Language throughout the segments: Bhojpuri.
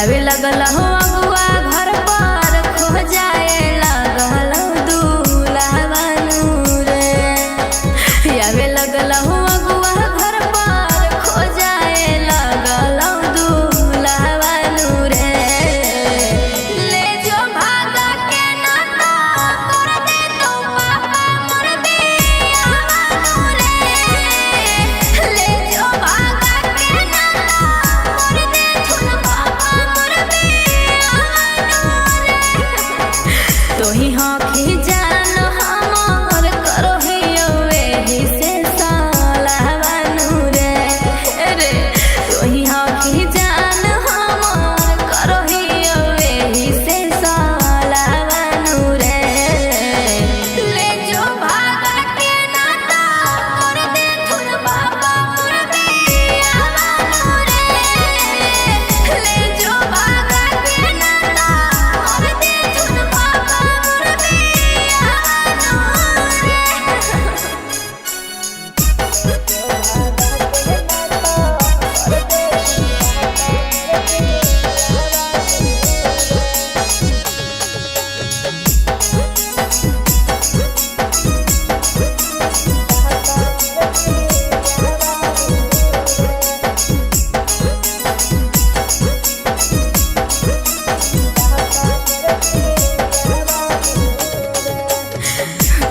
आवे लगल हो अगुआ घर पर खो जाए लगल दूल्हा रे। आवे लगल हो अगुआ घर पर खो जाए लगल दूल्हा रे। ले जो भागा के ना तो कर दे तो पापा मोर दिया रे। ले जो भागा के ना तो कर दे थुन पापा मोर दिया रे। तो ही हखी जान हमर करो ही एही से साला बानू रे। रे तो ही हखी जान हमर करो ही एही से साला बानू रे। ले जो भागा के ना तो कर दे थुन पापा मोर दिया रे। ले जो भागा के ना तो कर दे थुन पापा मोर दिया रे।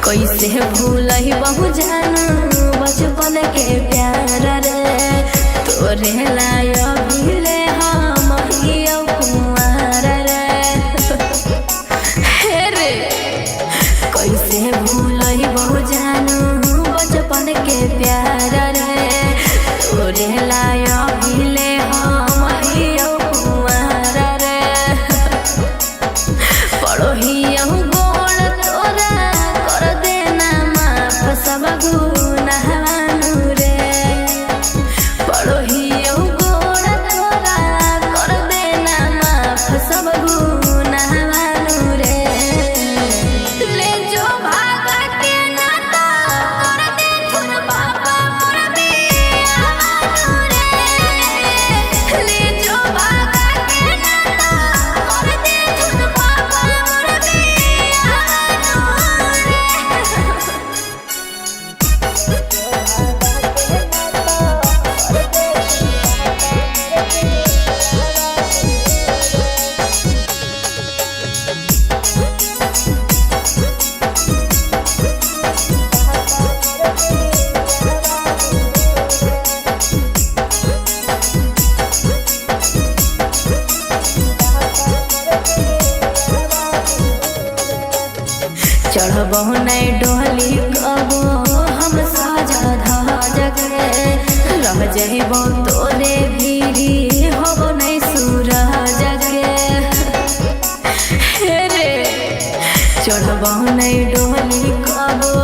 कैसे भूलही बहु जानू बचपन के प्यार रे। तोरे लायो भूले हम हियो कुंवार रे। हे रे कैसे भूलही बहु जानू बचपन के प्यार रे। तोरे लायो भूले हम हियो कुंवार रे। पढ़ो हियो गोड़ तोरा कर देना माफ सब गुनाहवानू रे। पढ़ो हियो गोड़ तोरा कर देना माफ सब गुनाहवानू रे। ले जो भागा के ना तो कर दे थुन पापा मोर दिया रे। ले जो भागा के ना तो कर दे थुन पापा मोर दिया रे। चढ़बहु नहीं डोली कबो हम साजा धज के। रह जइबो तोरे भीरी होबो नहीं सूरज के। हे रे चढ़बहु नहीं डोली कबो